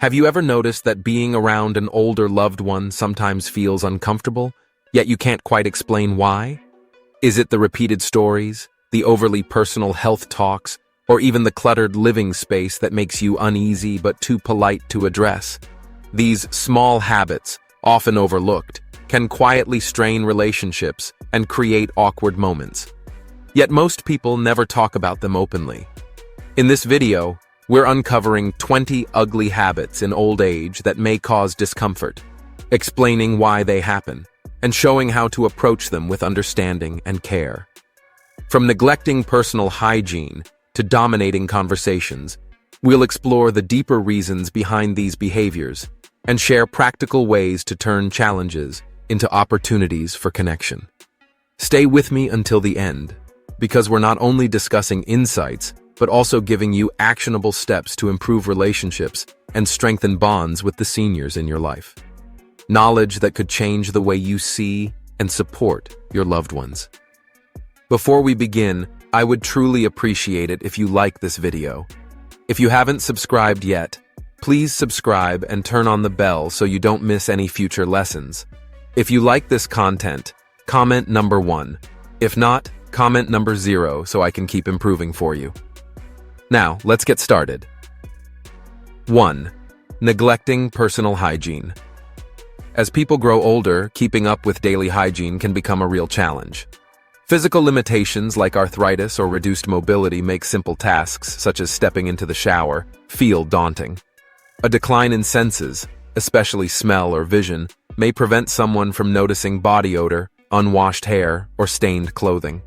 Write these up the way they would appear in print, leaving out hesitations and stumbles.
Have you ever noticed that being around an older loved one sometimes feels uncomfortable, yet you can't quite explain why? Is it the repeated stories, the overly personal health talks, or even the cluttered living space that makes you uneasy but too polite to address? These small habits, often overlooked, can quietly strain relationships and create awkward moments. Yet most people never talk about them openly. In this video, we're uncovering 20 ugly habits in old age that may cause discomfort, explaining why they happen, and showing how to approach them with understanding and care. From neglecting personal hygiene to dominating conversations, we'll explore the deeper reasons behind these behaviors and share practical ways to turn challenges into opportunities for connection. Stay with me until the end, because we're not only discussing insights, but also giving you actionable steps to improve relationships and strengthen bonds with the seniors in your life. Knowledge that could change the way you see and support your loved ones. Before we begin, I would truly appreciate it if you like this video. If you haven't subscribed yet, please subscribe and turn on the bell so you don't miss any future lessons. If you like this content, comment number 1. If not, comment number 0 so I can keep improving for you. Now, let's get started. 1. Neglecting personal hygiene. As people grow older, keeping up with daily hygiene can become a real challenge. Physical limitations like arthritis or reduced mobility make simple tasks, such as stepping into the shower, feel daunting. A decline in senses, especially smell or vision, may prevent someone from noticing body odor, unwashed hair, or stained clothing.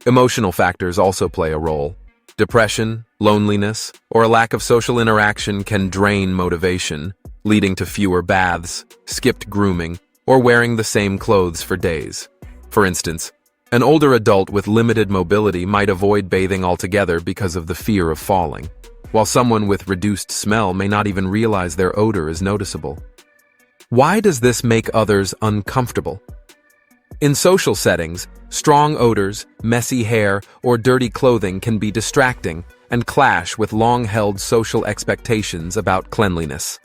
Emotional factors also play a role. Depression, loneliness, or a lack of social interaction can drain motivation, leading to fewer baths, skipped grooming, or wearing the same clothes for days. For instance, an older adult with limited mobility might avoid bathing altogether because of the fear of falling, while someone with reduced smell may not even realize their odor is noticeable. Why does this make others uncomfortable? In social settings, strong odors, messy hair, or dirty clothing can be distracting and clash with long-held social expectations about cleanliness.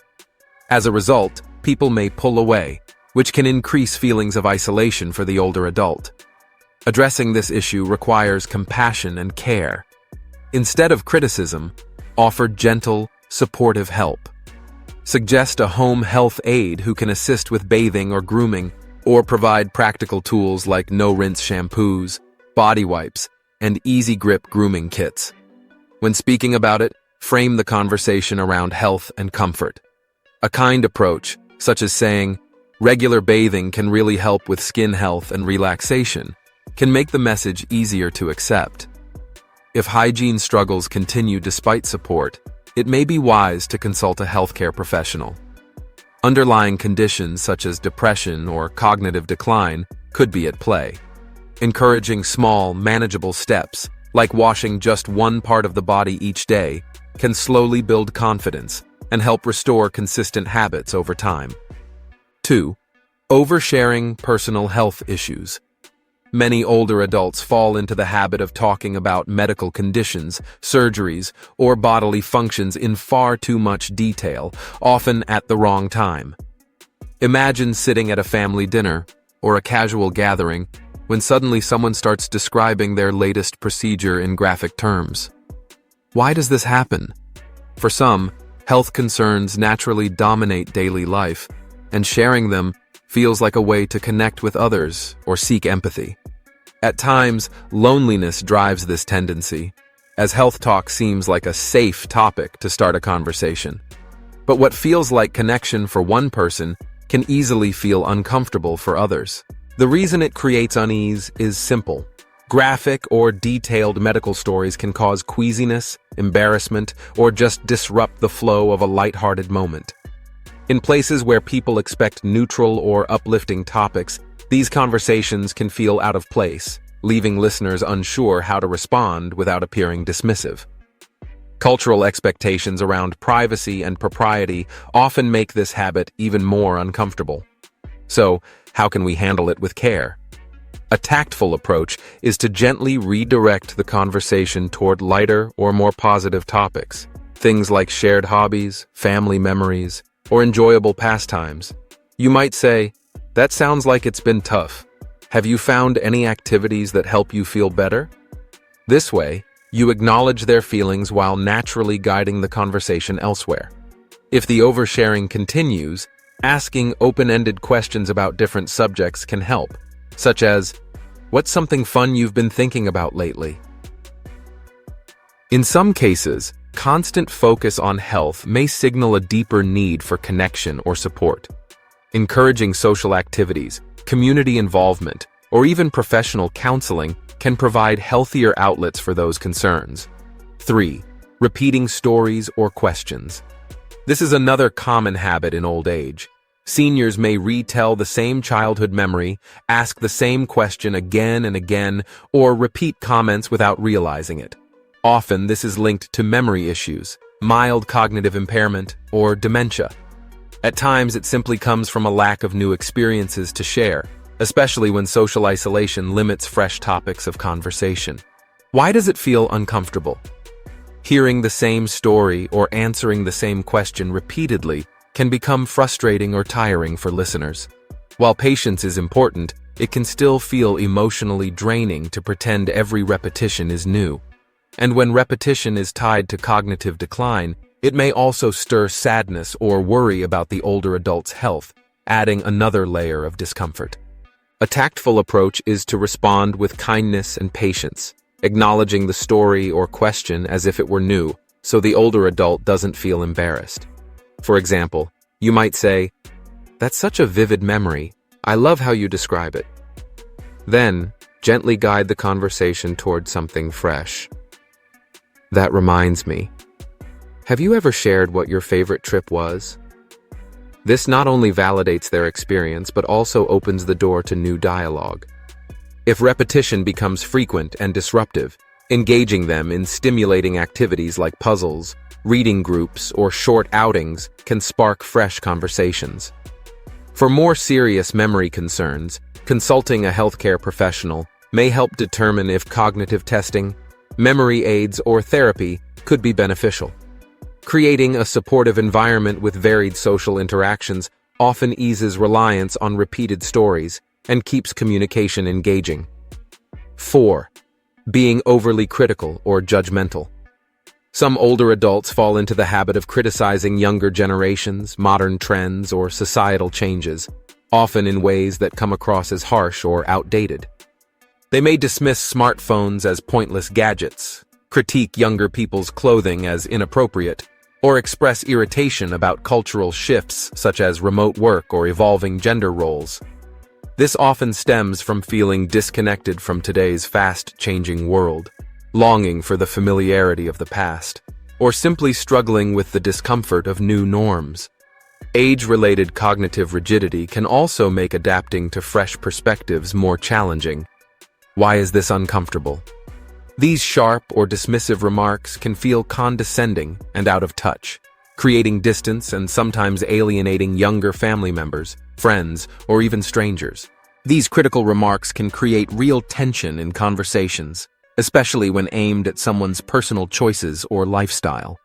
As a result, people may pull away, which can increase feelings of isolation for the older adult. Addressing this issue requires compassion and care. Instead of criticism, offer gentle, supportive help. Suggest a home health aide who can assist with bathing or grooming, or provide practical tools like no-rinse shampoos, body wipes, and easy-grip grooming kits. When speaking about it, frame the conversation around health and comfort. A kind approach, such as saying, "Regular bathing can really help with skin health and relaxation," can make the message easier to accept. If hygiene struggles continue despite support, it may be wise to consult a healthcare professional. Underlying conditions such as depression or cognitive decline could be at play. Encouraging small, manageable steps, like washing just one part of the body each day, can slowly build confidence and help restore consistent habits over time. 2. Oversharing personal health issues. Many older adults fall into the habit of talking about medical conditions, surgeries, or bodily functions in far too much detail, often at the wrong time. Imagine sitting at a family dinner or a casual gathering when suddenly someone starts describing their latest procedure in graphic terms. Why does this happen? For some, health concerns naturally dominate daily life, and sharing them feels like a way to connect with others or seek empathy. At times, loneliness drives this tendency, as health talk seems like a safe topic to start a conversation. But what feels like connection for one person can easily feel uncomfortable for others. The reason it creates unease is simple. Graphic or detailed medical stories can cause queasiness, embarrassment, or just disrupt the flow of a lighthearted moment. In places where people expect neutral or uplifting topics, these conversations can feel out of place, leaving listeners unsure how to respond without appearing dismissive. Cultural expectations around privacy and propriety often make this habit even more uncomfortable. So, how can we handle it with care? A tactful approach is to gently redirect the conversation toward lighter or more positive topics, things like shared hobbies, family memories, or enjoyable pastimes. You might say, "That sounds like it's been tough. Have you found any activities that help you feel better?" This way, you acknowledge their feelings while naturally guiding the conversation elsewhere. If the oversharing continues, asking open-ended questions about different subjects can help, such as, "What's something fun you've been thinking about lately?" In some cases, constant focus on health may signal a deeper need for connection or support. Encouraging social activities, community involvement, or even professional counseling can provide healthier outlets for those concerns. 3. Repeating stories or questions. This is another common habit in old age. Seniors may retell the same childhood memory, ask the same question again and again, or repeat comments without realizing it. Often, this is linked to memory issues, mild cognitive impairment, or dementia. At times, it simply comes from a lack of new experiences to share, especially when social isolation limits fresh topics of conversation. Why does it feel uncomfortable? Hearing the same story or answering the same question repeatedly can become frustrating or tiring for listeners. While patience is important, it can still feel emotionally draining to pretend every repetition is new. And when repetition is tied to cognitive decline, it may also stir sadness or worry about the older adult's health, adding another layer of discomfort. A tactful approach is to respond with kindness and patience, acknowledging the story or question as if it were new, so the older adult doesn't feel embarrassed. For example, you might say, "That's such a vivid memory. I love how you describe it." Then, gently guide the conversation toward something fresh. "That reminds me. Have you ever shared what your favorite trip was?" This not only validates their experience, but also opens the door to new dialogue. If repetition becomes frequent and disruptive, engaging them in stimulating activities like puzzles, reading groups, or short outings can spark fresh conversations. For more serious memory concerns, consulting a healthcare professional may help determine if cognitive testing, memory aids, or therapy could be beneficial. Creating a supportive environment with varied social interactions often eases reliance on repeated stories and keeps communication engaging. 4. Being overly critical or judgmental. Some older adults fall into the habit of criticizing younger generations, modern trends, or societal changes, often in ways that come across as harsh or outdated. They may dismiss smartphones as pointless gadgets, critique younger people's clothing as inappropriate, or express irritation about cultural shifts such as remote work or evolving gender roles. This often stems from feeling disconnected from today's fast-changing world, longing for the familiarity of the past, or simply struggling with the discomfort of new norms. Age-related cognitive rigidity can also make adapting to fresh perspectives more challenging. Why is this uncomfortable? These sharp or dismissive remarks can feel condescending and out of touch, creating distance and sometimes alienating younger family members, friends, or even strangers. These critical remarks can create real tension in conversations, especially when aimed at someone's personal choices or lifestyle.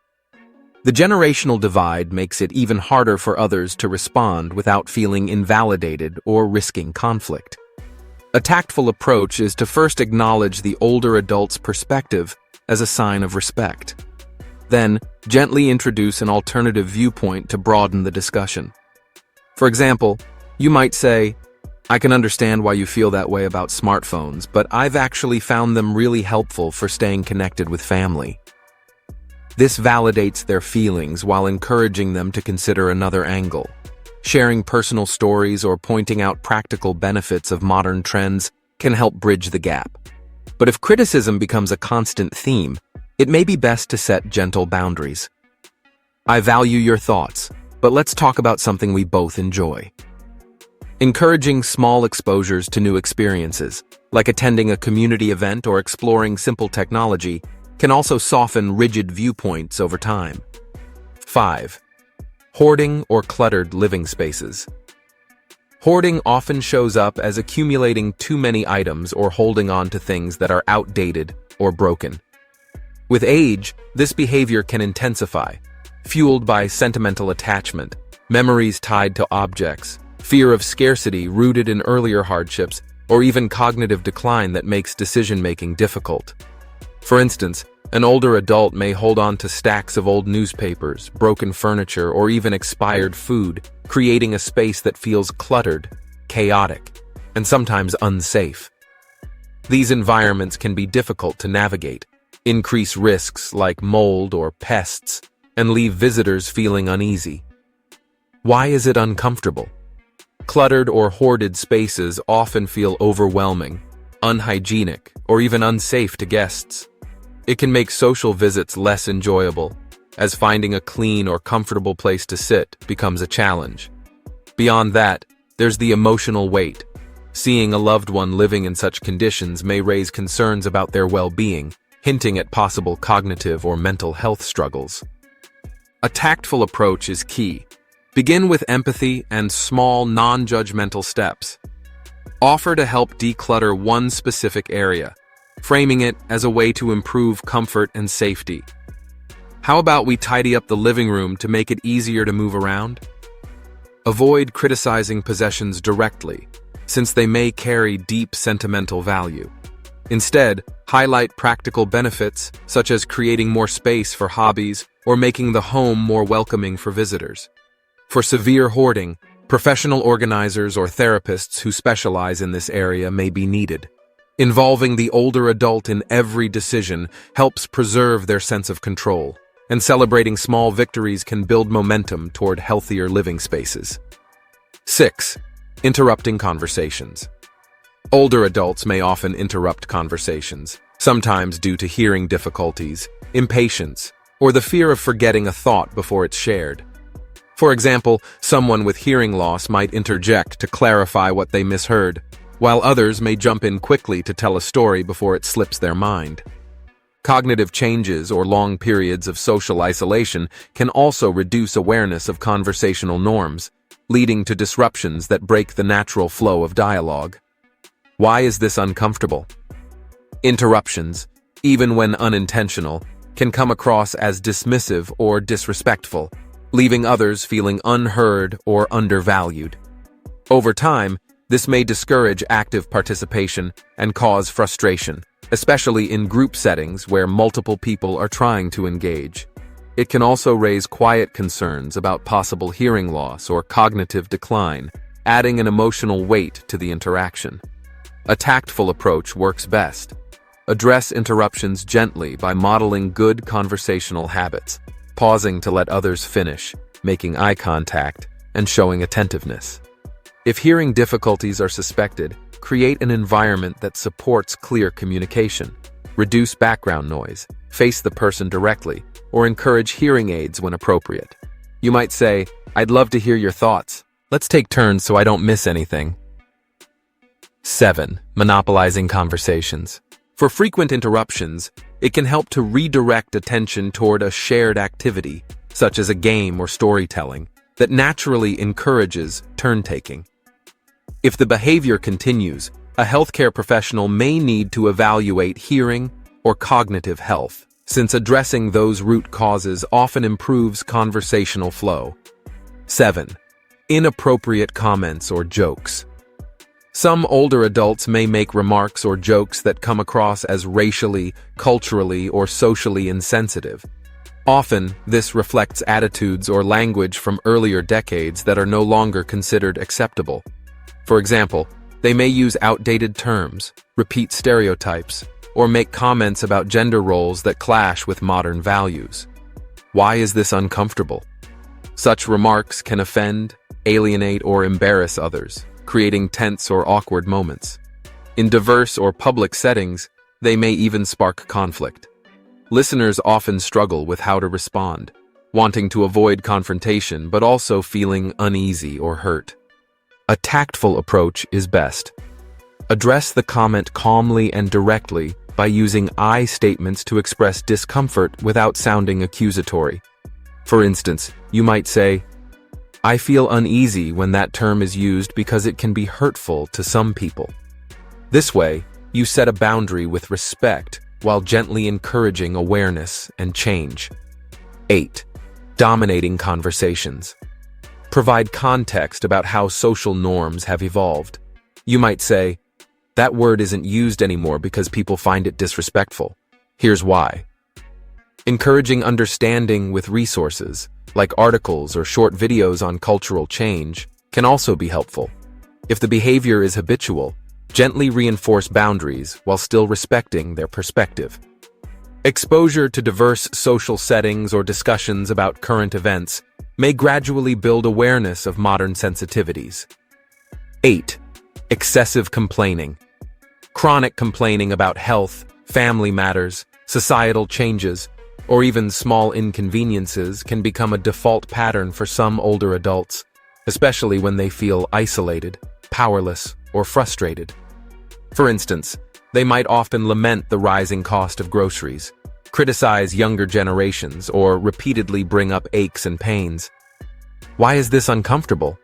The generational divide makes it even harder for others to respond without feeling invalidated or risking conflict. A tactful approach is to first acknowledge the older adult's perspective as a sign of respect. Then, gently introduce an alternative viewpoint to broaden the discussion. For example, you might say, "I can understand why you feel that way about smartphones, but I've actually found them really helpful for staying connected with family." This validates their feelings while encouraging them to consider another angle. Sharing personal stories or pointing out practical benefits of modern trends can help bridge the gap. But if criticism becomes a constant theme, it may be best to set gentle boundaries. "I value your thoughts, but let's talk about something we both enjoy." Encouraging small exposures to new experiences, like attending a community event or exploring simple technology, can also soften rigid viewpoints over time. 5. Hoarding or cluttered living spaces. Hoarding often shows up as accumulating too many items or holding on to things that are outdated or broken. With age, this behavior can intensify, fueled by sentimental attachment, memories tied to objects, fear of scarcity rooted in earlier hardships, or even cognitive decline that makes decision-making difficult. For instance, an older adult may hold on to stacks of old newspapers, broken furniture, or even expired food, creating a space that feels cluttered, chaotic, and sometimes unsafe. These environments can be difficult to navigate, increase risks like mold or pests, and leave visitors feeling uneasy. Why is it uncomfortable? Cluttered or hoarded spaces often feel overwhelming, unhygienic, or even unsafe to guests. It can make social visits less enjoyable, as finding a clean or comfortable place to sit becomes a challenge. Beyond that, there's the emotional weight. Seeing a loved one living in such conditions may raise concerns about their well-being, hinting at possible cognitive or mental health struggles. A tactful approach is key. Begin with empathy and small, non-judgmental steps. Offer to help declutter one specific area, framing it as a way to improve comfort and safety. How about we tidy up the living room to make it easier to move around? Avoid criticizing possessions directly, since they may carry deep sentimental value. Instead, highlight practical benefits, such as creating more space for hobbies or making the home more welcoming for visitors. For severe hoarding, professional organizers or therapists who specialize in this area may be needed. Involving the older adult in every decision helps preserve their sense of control, and celebrating small victories can build momentum toward healthier living spaces. 6. Interrupting conversations. Older adults may often interrupt conversations, sometimes due to hearing difficulties, impatience, or the fear of forgetting a thought before it's shared. For example, someone with hearing loss might interject to clarify what they misheard, while others may jump in quickly to tell a story before it slips their mind. Cognitive changes or long periods of social isolation can also reduce awareness of conversational norms, leading to disruptions that break the natural flow of dialogue. Why is this uncomfortable? Interruptions, even when unintentional, can come across as dismissive or disrespectful, leaving others feeling unheard or undervalued. Over time, this may discourage active participation and cause frustration, especially in group settings where multiple people are trying to engage. It can also raise quiet concerns about possible hearing loss or cognitive decline, adding an emotional weight to the interaction. A tactful approach works best. Address interruptions gently by modeling good conversational habits, pausing to let others finish, making eye contact, and showing attentiveness. If hearing difficulties are suspected, create an environment that supports clear communication. Reduce background noise, face the person directly, or encourage hearing aids when appropriate. You might say, "I'd love to hear your thoughts. Let's take turns so I don't miss anything." 7. Monopolizing conversations. For frequent interruptions, it can help to redirect attention toward a shared activity, such as a game or storytelling, that naturally encourages turn-taking. If the behavior continues, a healthcare professional may need to evaluate hearing or cognitive health, since addressing those root causes often improves conversational flow. 7. Inappropriate comments or jokes. Some older adults may make remarks or jokes that come across as racially, culturally, or socially insensitive. Often, this reflects attitudes or language from earlier decades that are no longer considered acceptable. For example, they may use outdated terms, repeat stereotypes, or make comments about gender roles that clash with modern values. Why is this uncomfortable? Such remarks can offend, alienate, or embarrass others, creating tense or awkward moments. In diverse or public settings, they may even spark conflict. Listeners often struggle with how to respond, wanting to avoid confrontation but also feeling uneasy or hurt. A tactful approach is best. Address the comment calmly and directly by using I statements to express discomfort without sounding accusatory. For instance, you might say, I feel uneasy when that term is used because it can be hurtful to some people. This way, you set a boundary with respect while gently encouraging awareness and change. 8. Dominating conversations. Provide context about how social norms have evolved. You might say, "That word isn't used anymore because people find it disrespectful. Here's why." Encouraging understanding with resources, like articles or short videos on cultural change, can also be helpful. If the behavior is habitual, gently reinforce boundaries while still respecting their perspective. Exposure to diverse social settings or discussions about current events may gradually build awareness of modern sensitivities. 8. Excessive complaining. Chronic complaining about health, family matters, societal changes, or even small inconveniences can become a default pattern for some older adults, especially when they feel isolated, powerless, or frustrated. For instance, they might often lament the rising cost of groceries, criticize younger generations, or repeatedly bring up aches and pains. Why is this uncomfortable?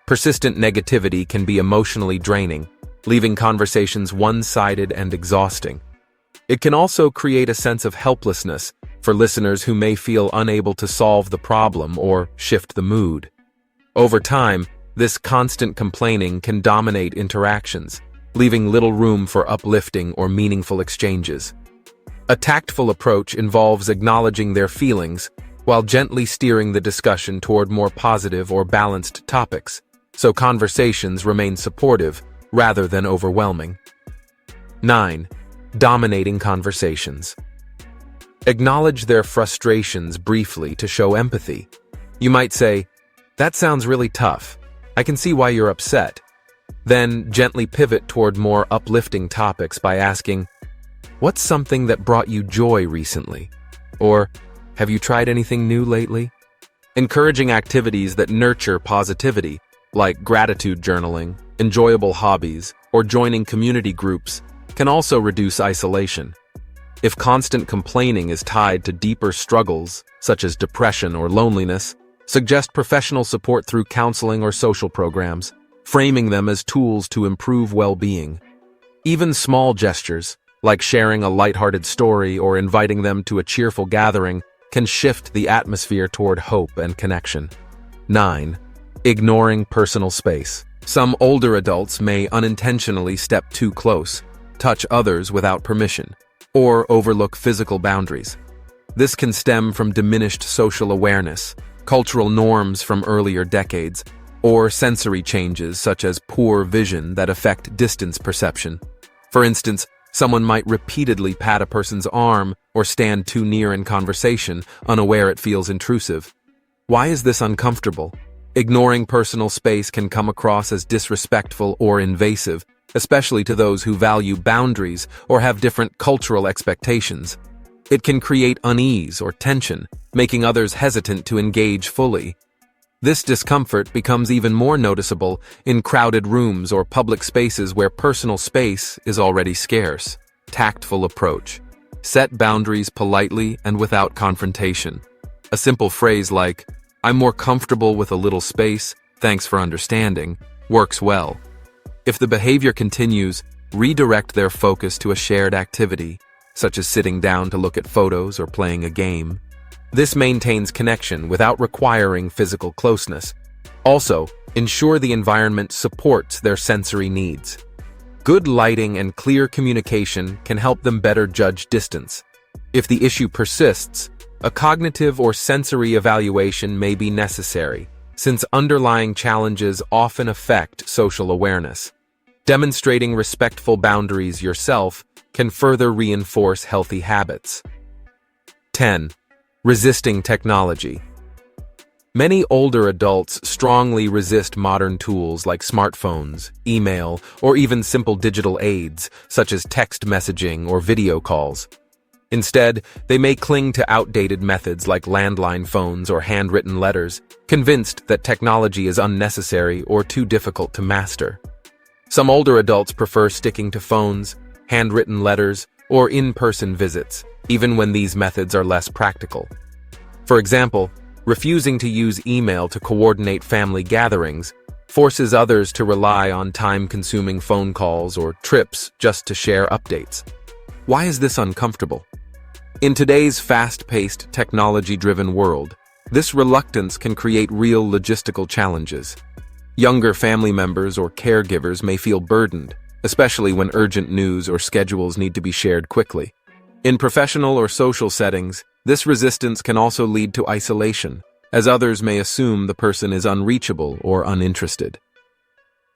Persistent negativity can be emotionally draining, leaving conversations one-sided and exhausting. It can also create a sense of helplessness for listeners who may feel unable to solve the problem or shift the mood. Over time, this constant complaining can dominate interactions, leaving little room for uplifting or meaningful exchanges. A tactful approach involves acknowledging their feelings while gently steering the discussion toward more positive or balanced topics, so conversations remain supportive rather than overwhelming. 9. Dominating conversations. Acknowledge their frustrations briefly to show empathy. You might say, "That sounds really tough. I can see why you're upset." Then gently pivot toward more uplifting topics by asking, "What's something that brought you joy recently?" Or, "Have you tried anything new lately?" Encouraging activities that nurture positivity, like gratitude journaling, enjoyable hobbies, or joining community groups, can also reduce isolation. If constant complaining is tied to deeper struggles, such as depression or loneliness, suggest professional support through counseling or social programs, framing them as tools to improve well-being. Even small gestures, like sharing a lighthearted story or inviting them to a cheerful gathering, can shift the atmosphere toward hope and connection. 9. Ignoring personal space. Some older adults may unintentionally step too close, touch others without permission, or overlook physical boundaries. This can stem from diminished social awareness, cultural norms from earlier decades, or sensory changes such as poor vision that affect distance perception. For instance, someone might repeatedly pat a person's arm or stand too near in conversation, unaware it feels intrusive. Why is this uncomfortable? Ignoring personal space can come across as disrespectful or invasive, especially to those who value boundaries or have different cultural expectations. It can create unease or tension, making others hesitant to engage fully. This discomfort becomes even more noticeable in crowded rooms or public spaces where personal space is already scarce. Tactful approach. Set boundaries politely and without confrontation. A simple phrase like, "I'm more comfortable with a little space, thanks for understanding," works well. If the behavior continues, redirect their focus to a shared activity, such as sitting down to look at photos or playing a game. This maintains connection without requiring physical closeness. Also, ensure the environment supports their sensory needs. Good lighting and clear communication can help them better judge distance. If the issue persists, a cognitive or sensory evaluation may be necessary, since underlying challenges often affect social awareness. Demonstrating respectful boundaries yourself can further reinforce healthy habits. 10. Resisting technology. Many older adults strongly resist modern tools like smartphones, email, or even simple digital aids, such as text messaging or video calls. Instead, they may cling to outdated methods like landline phones or handwritten letters, convinced that technology is unnecessary or too difficult to master. Some older adults prefer sticking to phones, handwritten letters, or in-person visits, even when these methods are less practical. For example, Refusing to use email to coordinate family gatherings forces others to rely on time-consuming phone calls or trips just to share updates. Why is this uncomfortable? In today's fast-paced, technology-driven world, this reluctance can create real logistical challenges. Younger family members or caregivers may feel burdened, especially when urgent news or schedules need to be shared quickly. In professional or social settings, this resistance can also lead to isolation, as others may assume the person is unreachable or uninterested.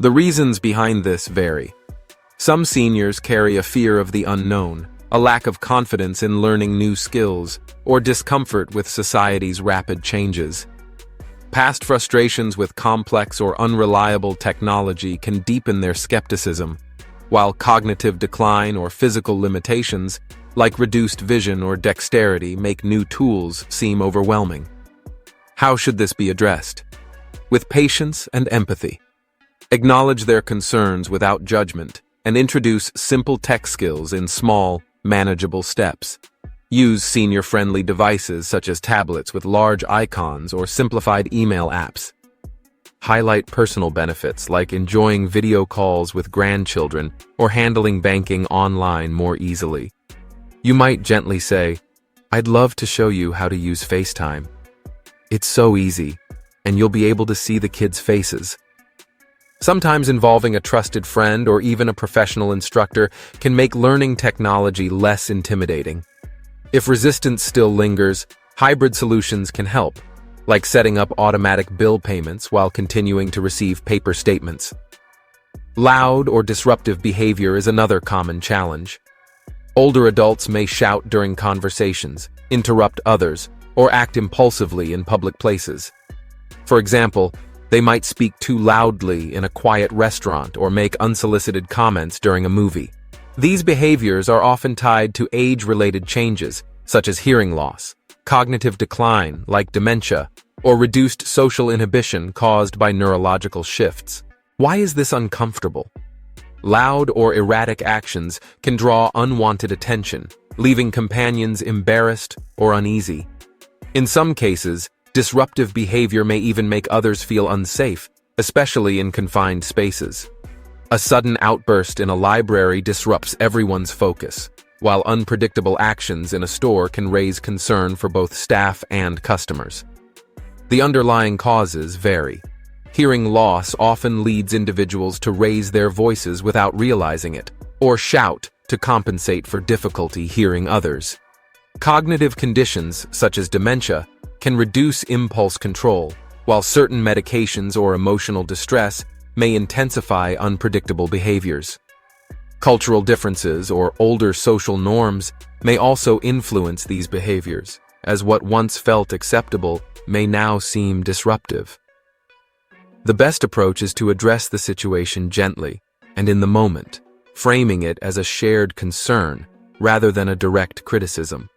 The reasons behind this vary. Some seniors carry a fear of the unknown, a lack of confidence in learning new skills, or discomfort with society's rapid changes. Past frustrations with complex or unreliable technology can deepen their skepticism, while cognitive decline or physical limitations, like reduced vision or dexterity, make new tools seem overwhelming. How should this be addressed? With patience and empathy. Acknowledge their concerns without judgment and introduce simple tech skills in small, manageable steps. Use senior-friendly devices such as tablets with large icons or simplified email apps. Highlight personal benefits like enjoying video calls with grandchildren or handling banking online more easily. You might gently say, "I'd love to show you how to use FaceTime. It's so easy, and you'll be able to see the kids' faces." Sometimes involving a trusted friend or even a professional instructor can make learning technology less intimidating. If resistance still lingers, hybrid solutions can help, like setting up automatic bill payments while continuing to receive paper statements. Loud or disruptive behavior is another common challenge. Older adults may shout during conversations, interrupt others, or act impulsively in public places. For example, they might speak too loudly in a quiet restaurant or make unsolicited comments during a movie. These behaviors are often tied to age-related changes, such as hearing loss, cognitive decline, like dementia, or reduced social inhibition caused by neurological shifts. Why is this uncomfortable? Loud or erratic actions can draw unwanted attention, leaving companions embarrassed or uneasy. In some cases, disruptive behavior may even make others feel unsafe, especially in confined spaces. A sudden outburst in a library disrupts everyone's focus, while unpredictable actions in a store can raise concern for both staff and customers. The underlying causes vary. Hearing loss often leads individuals to raise their voices without realizing it, or shout to compensate for difficulty hearing others. Cognitive conditions, such as dementia, can reduce impulse control, while certain medications or emotional distress may intensify unpredictable behaviors. Cultural differences or older social norms may also influence these behaviors, as what once felt acceptable may now seem disruptive. The best approach is to address the situation gently and in the moment, framing it as a shared concern rather than a direct criticism.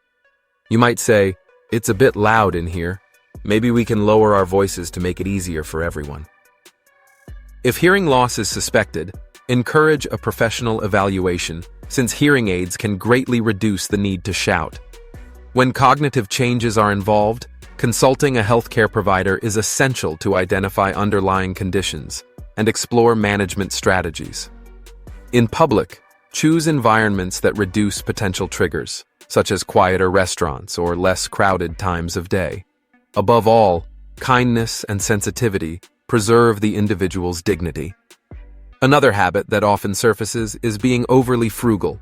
You might say, "It's a bit loud in here. Maybe we can lower our voices to make it easier for everyone." If hearing loss is suspected, encourage a professional evaluation, since hearing aids can greatly reduce the need to shout. When cognitive changes are involved, consulting a healthcare provider is essential to identify underlying conditions and explore management strategies. In public, choose environments that reduce potential triggers, such as quieter restaurants or less crowded times of day. Above all, kindness and sensitivity preserve the individual's dignity. Another habit that often surfaces is being overly frugal.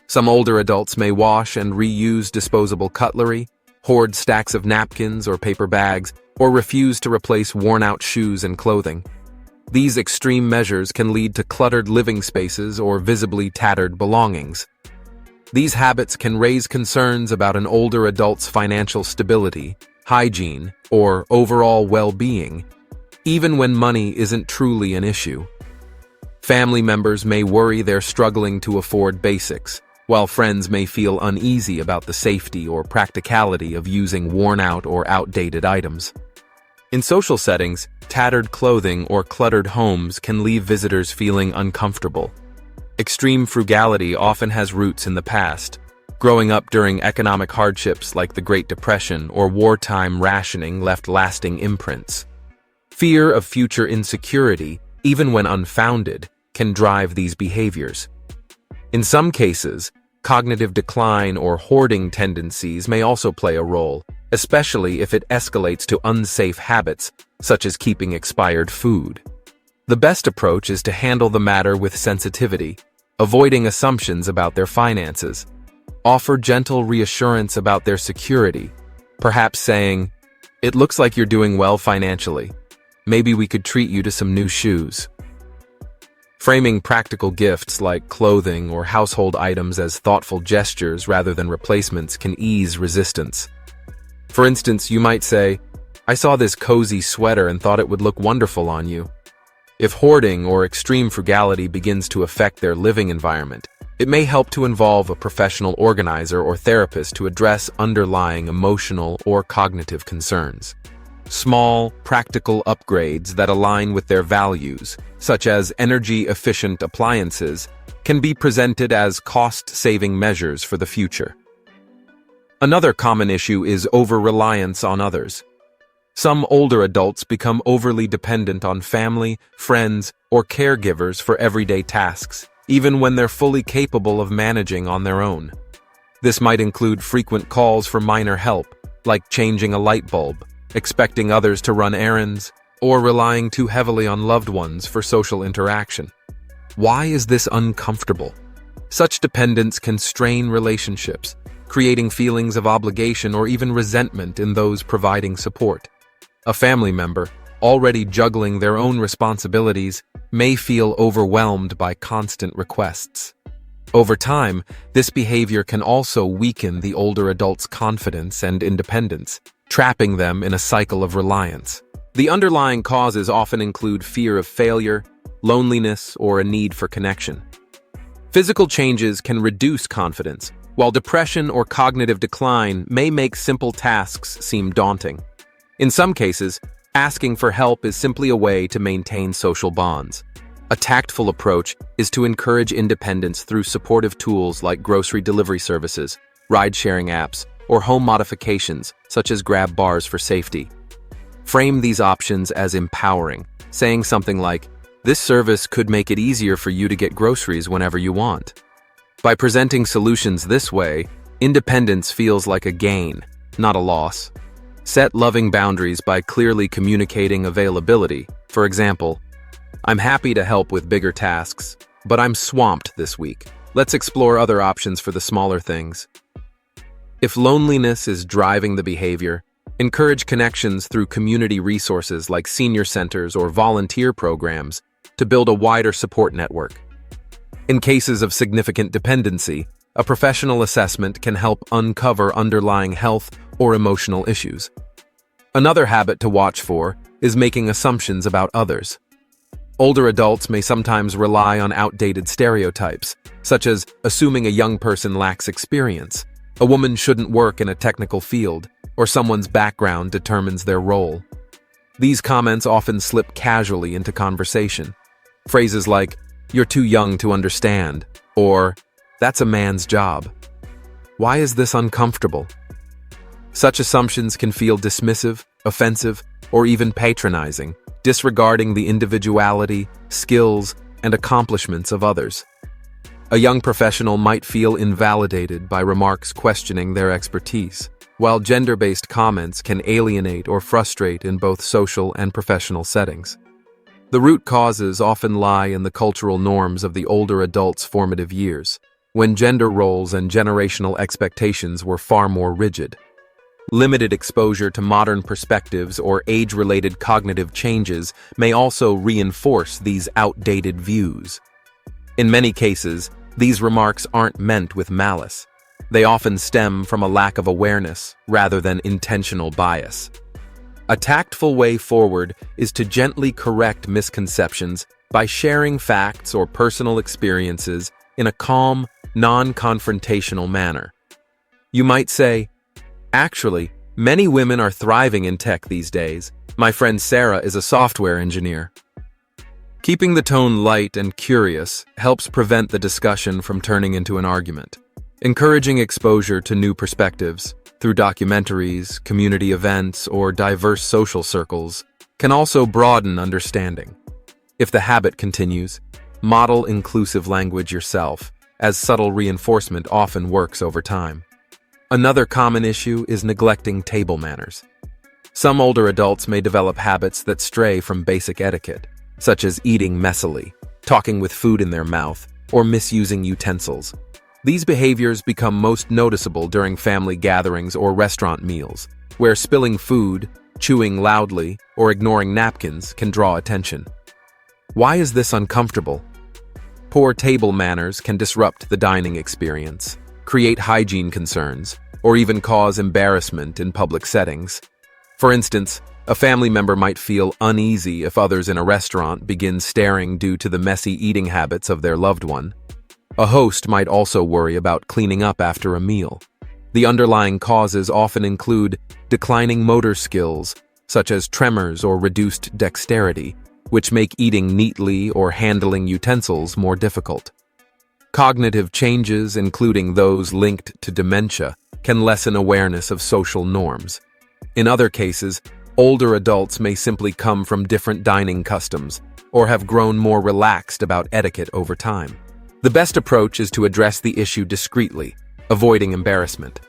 Some older adults may wash and reuse disposable cutlery, hoard stacks of napkins or paper bags, or refuse to replace worn-out shoes and clothing. These extreme measures can lead to cluttered living spaces or visibly tattered belongings. These habits can raise concerns about an older adult's financial stability, hygiene, or overall well-being, even when money isn't truly an issue. Family members may worry they're struggling to afford basics, while friends may feel uneasy about the safety or practicality of using worn-out or outdated items. In social settings, tattered clothing or cluttered homes can leave visitors feeling uncomfortable. Extreme frugality often has roots in the past, Growing up during economic hardships like the Great Depression or wartime rationing left lasting imprints. Fear of future insecurity, even when unfounded, can drive these behaviors. In some cases, cognitive decline or hoarding tendencies may also play a role, especially if it escalates to unsafe habits, such as keeping expired food. The best approach is to handle the matter with sensitivity, avoiding assumptions about their finances. Offer gentle reassurance about their security, perhaps saying, "It looks like you're doing well financially. Maybe we could treat you to some new shoes." Framing practical gifts like clothing or household items as thoughtful gestures rather than replacements can ease resistance. For instance, you might say, "I saw this cozy sweater and thought it would look wonderful on you." If hoarding or extreme frugality begins to affect their living environment, it may help to involve a professional organizer or therapist to address underlying emotional or cognitive concerns. Small, practical upgrades that align with their values, such as energy-efficient appliances, can be presented as cost-saving measures for the future. Another common issue is over-reliance on others. Some older adults become overly dependent on family, friends, or caregivers for everyday tasks, even when they're fully capable of managing on their own. This might include frequent calls for minor help, like changing a light bulb, expecting others to run errands, or relying too heavily on loved ones for social interaction. Why is this uncomfortable? Such dependence can strain relationships, creating feelings of obligation or even resentment in those providing support. A family member, already juggling their own responsibilities, may feel overwhelmed by constant requests. Over time, this behavior can also weaken the older adult's confidence and independence, trapping them in a cycle of reliance. The underlying causes often include fear of failure, loneliness, or a need for connection. Physical changes can reduce confidence, while depression or cognitive decline may make simple tasks seem daunting. In some cases, asking for help is simply a way to maintain social bonds. A tactful approach is to encourage independence through supportive tools like grocery delivery services, ride-sharing apps, or home modifications, such as grab bars for safety. Frame these options as empowering, saying something like, "This service could make it easier for you to get groceries whenever you want." By presenting solutions this way, independence feels like a gain, not a loss. Set loving boundaries by clearly communicating availability. For example, "I'm happy to help with bigger tasks, but I'm swamped this week. Let's explore other options for the smaller things." If loneliness is driving the behavior, encourage connections through community resources like senior centers or volunteer programs to build a wider support network. In cases of significant dependency, a professional assessment can help uncover underlying health or emotional issues. Another habit to watch for is making assumptions about others. Older adults may sometimes rely on outdated stereotypes, such as assuming a young person lacks experience, a woman shouldn't work in a technical field, or someone's background determines their role. These comments often slip casually into conversation. Phrases like, "You're too young to understand," or "That's a man's job." Why is this uncomfortable? Such assumptions can feel dismissive, offensive, or even patronizing, disregarding the individuality, skills, and accomplishments of others. A young professional might feel invalidated by remarks questioning their expertise, while gender-based comments can alienate or frustrate in both social and professional settings. The root causes often lie in the cultural norms of the older adult's formative years, when gender roles and generational expectations were far more rigid. Limited exposure to modern perspectives or age-related cognitive changes may also reinforce these outdated views. In many cases, these remarks aren't meant with malice. They often stem from a lack of awareness rather than intentional bias. A tactful way forward is to gently correct misconceptions by sharing facts or personal experiences in a calm, non-confrontational manner. You might say, "Actually, many women are thriving in tech these days. My friend Sarah is a software engineer." Keeping the tone light and curious helps prevent the discussion from turning into an argument. Encouraging exposure to new perspectives through documentaries, community events, or diverse social circles can also broaden understanding. If the habit continues, model inclusive language yourself, as subtle reinforcement often works over time. Another common issue is neglecting table manners. Some older adults may develop habits that stray from basic etiquette, such as eating messily, talking with food in their mouth, or misusing utensils. These behaviors become most noticeable during family gatherings or restaurant meals, where spilling food, chewing loudly, or ignoring napkins can draw attention. Why is this uncomfortable? Poor table manners can disrupt the dining experience, create hygiene concerns, or even cause embarrassment in public settings. For instance, a family member might feel uneasy if others in a restaurant begin staring due to the messy eating habits of their loved one. A host might also worry about cleaning up after a meal. The underlying causes often include declining motor skills, such as tremors or reduced dexterity, which make eating neatly or handling utensils more difficult. Cognitive changes, including those linked to dementia, can lessen awareness of social norms. In other cases, older adults may simply come from different dining customs or have grown more relaxed about etiquette over time. The best approach is to address the issue discreetly, avoiding embarrassment.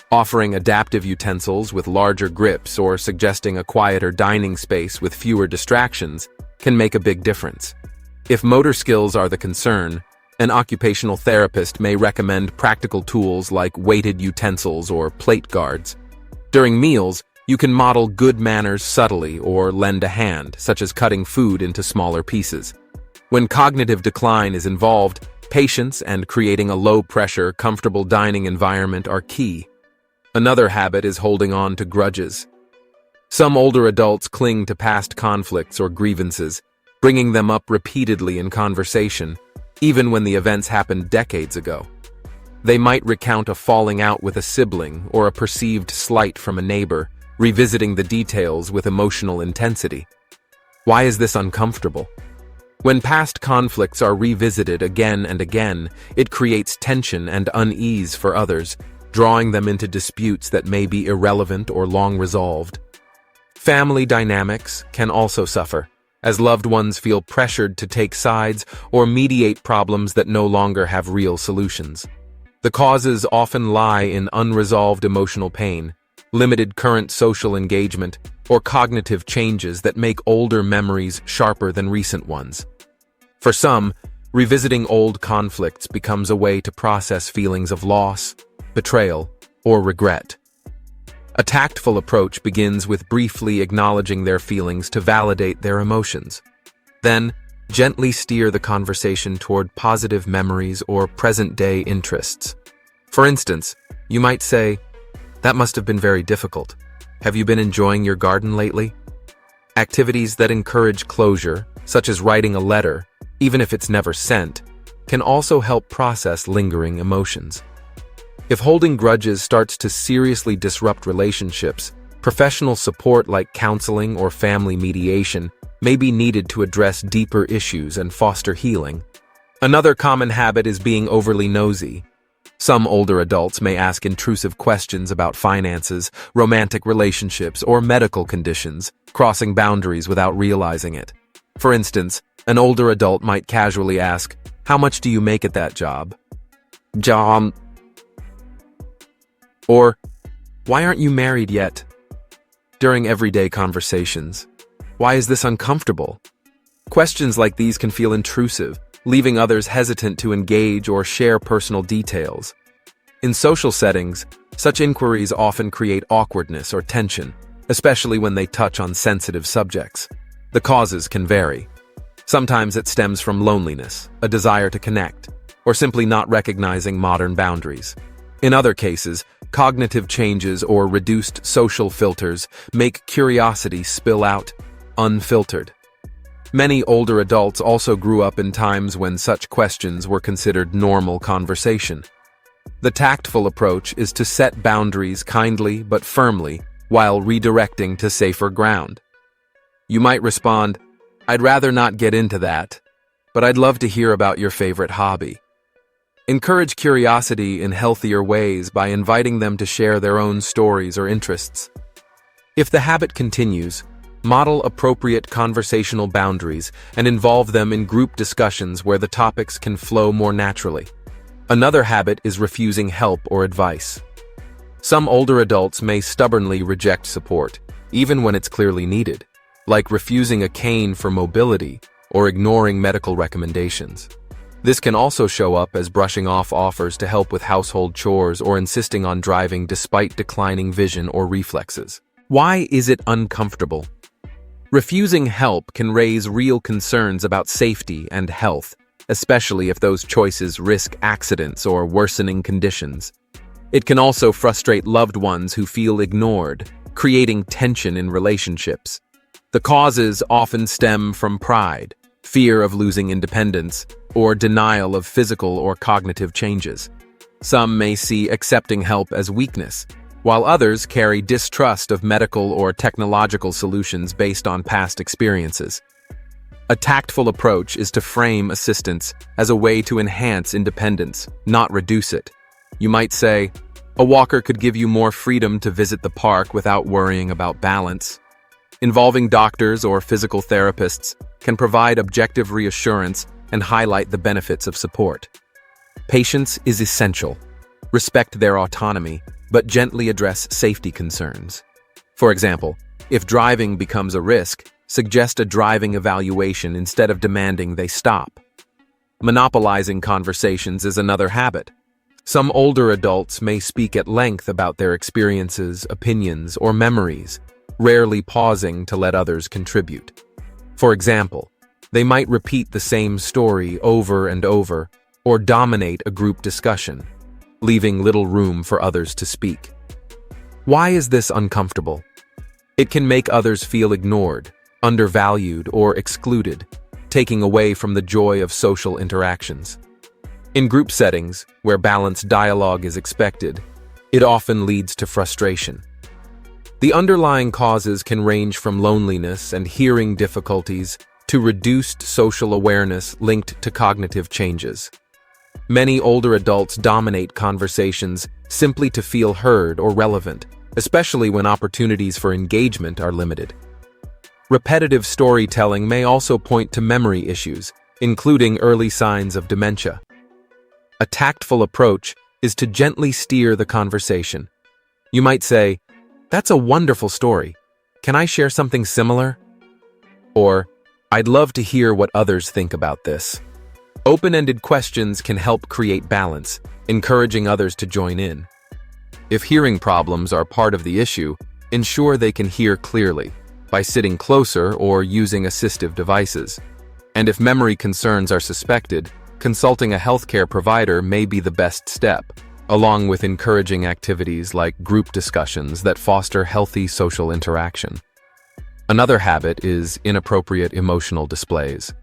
Offering adaptive utensils with larger grips or suggesting a quieter dining space with fewer distractions can make a big difference. If motor skills are the concern, an occupational therapist may recommend practical tools like weighted utensils or plate guards. During meals, you can model good manners subtly or lend a hand, such as cutting food into smaller pieces. When cognitive decline is involved, patience and creating a low-pressure, comfortable dining environment are key. Another habit is holding on to grudges. Some older adults cling to past conflicts or grievances, bringing them up repeatedly in conversation, even when the events happened decades ago. They might recount a falling out with a sibling or a perceived slight from a neighbor, revisiting the details with emotional intensity. Why is this uncomfortable? When past conflicts are revisited again and again, it creates tension and unease for others, drawing them into disputes that may be irrelevant or long resolved. Family dynamics can also suffer, as loved ones feel pressured to take sides or mediate problems that no longer have real solutions. The causes often lie in unresolved emotional pain, limited current social engagement, or cognitive changes that make older memories sharper than recent ones. For some, revisiting old conflicts becomes a way to process feelings of loss, betrayal, or regret. A tactful approach begins with briefly acknowledging their feelings to validate their emotions. Then, gently steer the conversation toward positive memories or present-day interests. For instance, you might say, "That must have been very difficult. Have you been enjoying your garden lately?" Activities that encourage closure, such as writing a letter, even if it's never sent, can also help process lingering emotions. If holding grudges starts to seriously disrupt relationships, professional support like counseling or family mediation may be needed to address deeper issues and foster healing. Another common habit is being overly nosy. Some older adults may ask intrusive questions about finances, romantic relationships, or medical conditions, crossing boundaries without realizing it. For instance, an older adult might casually ask, "How much do you make at that job?" Job. Or, "Why aren't you married yet?" During everyday conversations. Why is this uncomfortable? Questions like these can feel intrusive, leaving others hesitant to engage or share personal details. In social settings, such inquiries often create awkwardness or tension, especially when they touch on sensitive subjects. The causes can vary. Sometimes it stems from loneliness, a desire to connect, or simply not recognizing modern boundaries. In other cases, cognitive changes or reduced social filters make curiosity spill out, unfiltered. Many older adults also grew up in times when such questions were considered normal conversation. The tactful approach is to set boundaries kindly but firmly while redirecting to safer ground. You might respond, "I'd rather not get into that, but I'd love to hear about your favorite hobby." Encourage curiosity in healthier ways by inviting them to share their own stories or interests. If the habit continues, model appropriate conversational boundaries and involve them in group discussions where the topics can flow more naturally. Another habit is refusing help or advice. Some older adults may stubbornly reject support, even when it's clearly needed, like refusing a cane for mobility or ignoring medical recommendations. This can also show up as brushing off offers to help with household chores or insisting on driving despite declining vision or reflexes. Why is it uncomfortable? Refusing help can raise real concerns about safety and health, especially if those choices risk accidents or worsening conditions. It can also frustrate loved ones who feel ignored, creating tension in relationships. The causes often stem from pride, fear of losing independence, or denial of physical or cognitive changes. Some may see accepting help as weakness, while others carry distrust of medical or technological solutions based on past experiences. A tactful approach is to frame assistance as a way to enhance independence, not reduce it. You might say, "A walker could give you more freedom to visit the park without worrying about balance." Involving doctors or physical therapists can provide objective reassurance and highlight the benefits of support. Patience is essential. Respect their autonomy, but gently address safety concerns. For example, if driving becomes a risk, suggest a driving evaluation instead of demanding they stop. Monopolizing conversations is another habit. Some older adults may speak at length about their experiences, opinions, or memories, rarely pausing to let others contribute. For example, they might repeat the same story over and over, or dominate a group discussion, leaving little room for others to speak. Why is this uncomfortable? It can make others feel ignored, undervalued, or excluded, taking away from the joy of social interactions. In group settings, where balanced dialogue is expected, it often leads to frustration. The underlying causes can range from loneliness and hearing difficulties to reduced social awareness linked to cognitive changes. Many older adults dominate conversations simply to feel heard or relevant, especially when opportunities for engagement are limited. Repetitive storytelling may also point to memory issues, including early signs of dementia. A tactful approach is to gently steer the conversation. You might say, "That's a wonderful story. Can I share something similar?" Or, "I'd love to hear what others think about this." Open-ended questions can help create balance, encouraging others to join in. If hearing problems are part of the issue, ensure they can hear clearly by sitting closer or using assistive devices. And if memory concerns are suspected, consulting a healthcare provider may be the best step, along with encouraging activities like group discussions that foster healthy social interaction. Another habit is inappropriate emotional displays.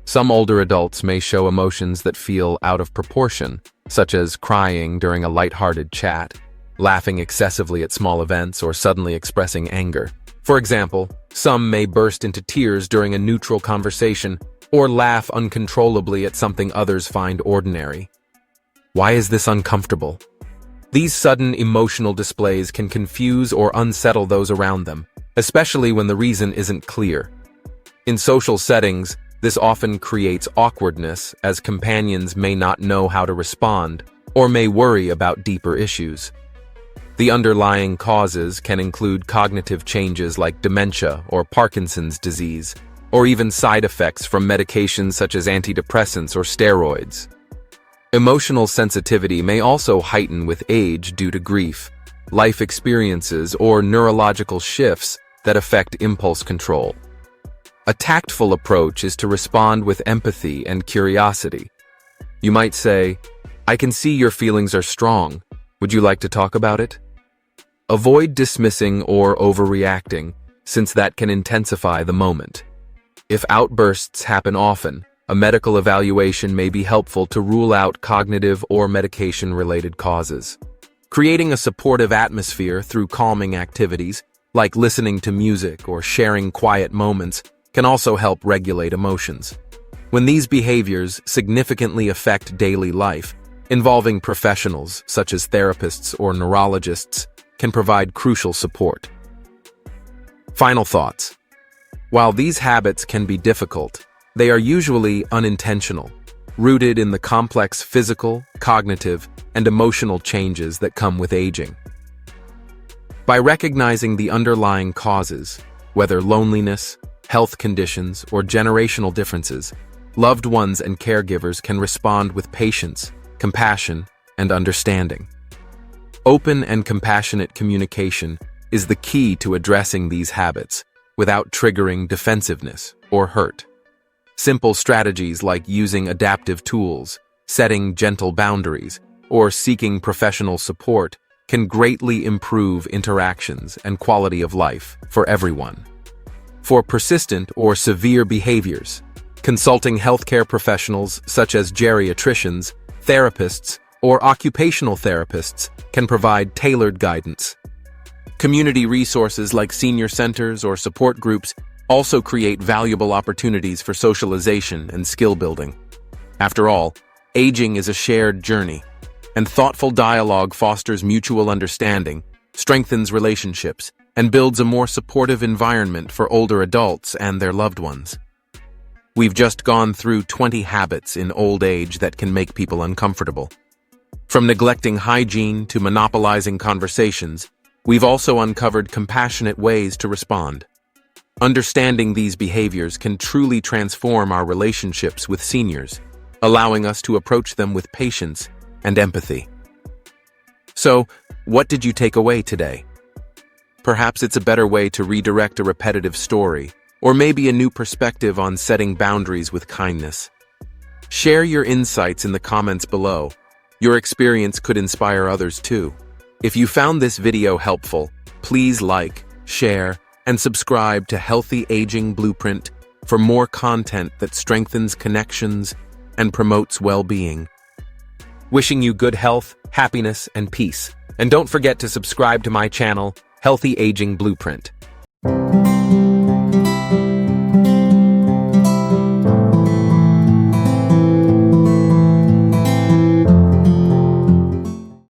Some older adults may show emotions that feel out of proportion, such as crying during a lighthearted chat, laughing excessively at small events, or suddenly expressing anger. For example, some may burst into tears during a neutral conversation or laugh uncontrollably at something others find ordinary. Why is this uncomfortable? These sudden emotional displays can confuse or unsettle those around them, especially when the reason isn't clear. In social settings, this often creates awkwardness, as companions may not know how to respond or may worry about deeper issues. The underlying causes can include cognitive changes like dementia or Parkinson's disease, or even side effects from medications such as antidepressants or steroids. Emotional sensitivity may also heighten with age due to grief, life experiences, or neurological shifts that affect impulse control. A tactful approach is to respond with empathy and curiosity. You might say, "I can see your feelings are strong. Would you like to talk about it?" Avoid dismissing or overreacting, since that can intensify the moment. If outbursts happen often, a medical evaluation may be helpful to rule out cognitive or medication-related causes. Creating a supportive atmosphere through calming activities, like listening to music or sharing quiet moments, can also help regulate emotions. When these behaviors significantly affect daily life, Involving professionals, such as therapists or neurologists, can provide crucial support. Final thoughts. While these habits can be difficult, they are usually unintentional, rooted in the complex physical, cognitive, and emotional changes that come with aging. By recognizing the underlying causes, whether loneliness, health conditions, or generational differences, loved ones and caregivers can respond with patience, compassion, and understanding. Open and compassionate communication is the key to addressing these habits without triggering defensiveness or hurt. Simple strategies like using adaptive tools, setting gentle boundaries, or seeking professional support can greatly improve interactions and quality of life for everyone. For persistent or severe behaviors, consulting healthcare professionals such as geriatricians, therapists, or occupational therapists can provide tailored guidance. Community resources like senior centers or support groups also create valuable opportunities for socialization and skill building. After all, aging is a shared journey, and thoughtful dialogue fosters mutual understanding, strengthens relationships, and builds a more supportive environment for older adults and their loved ones. We've just gone through 20 habits in old age that can make people uncomfortable. From neglecting hygiene to monopolizing conversations, we've also uncovered compassionate ways to respond. Understanding these behaviors can truly transform our relationships with seniors, allowing us to approach them with patience and empathy. So, what did you take away today? Perhaps it's a better way to redirect a repetitive story, or maybe a new perspective on setting boundaries with kindness. Share your insights in the comments below. Your experience could inspire others too. If you found this video helpful, please like, share, and subscribe to Healthy Aging Blueprint for more content that strengthens connections and promotes well-being. Wishing you good health, happiness, and peace. And don't forget to subscribe to my channel, Healthy Aging Blueprint.